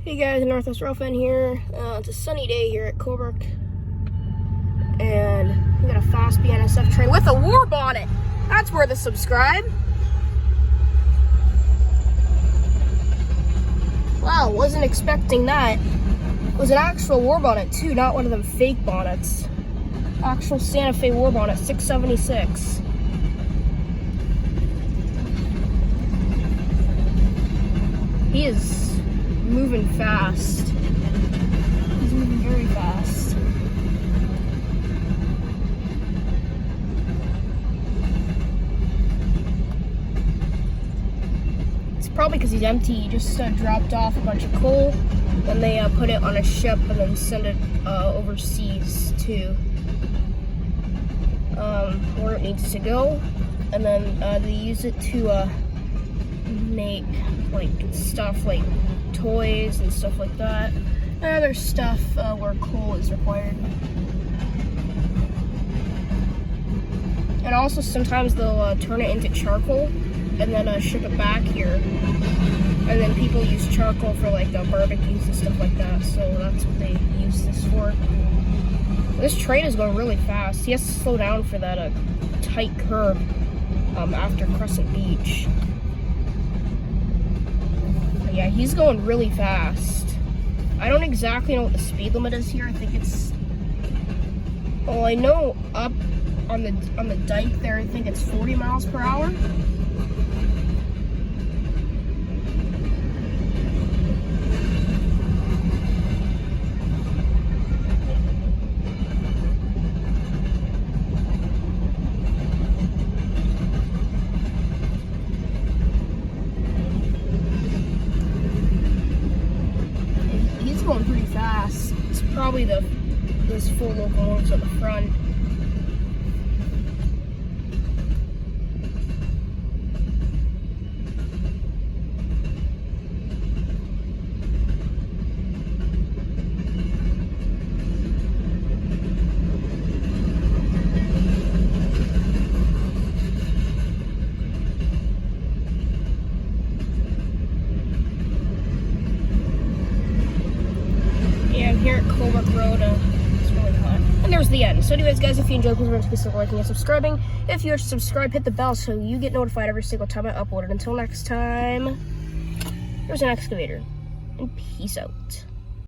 Hey guys, Northwest Railfan here. It's a sunny day here at Colebrook, and we got a fast BNSF train with a WARBONNET. That's worth a subscribe. Wow, wasn't expecting that. It was an actual WARBONNET too, not one of them fake bonnets. Actual Santa Fe WARBONNET 676. He is moving fast. He's moving very fast. It's probably because he's empty. He just dropped off a bunch of coal, then they put it on a ship and then send it overseas to where it needs to go, and then they use it to make like stuff like toys and stuff like that, and other stuff where coal is required. And also sometimes they'll turn it into charcoal and then ship it back here, and then people use charcoal for like barbecues and stuff like that, so that's what they use this for. This train is going really fast. He has to slow down for that tight curb after Crescent Beach. Yeah, he's going really fast. I don't exactly know what the speed limit is here. I think it's, well, I know up on the dike there, I think it's 40 miles per hour. Going pretty fast. It's probably those full locomotives at the front. Here at Colebrook Road, it's really hot. And there's the end. So anyways, guys, if you enjoyed, please remember to consider liking and subscribing. If you're subscribed, hit the bell so you get notified every single time I upload it. Until next time, here's an excavator, and peace out.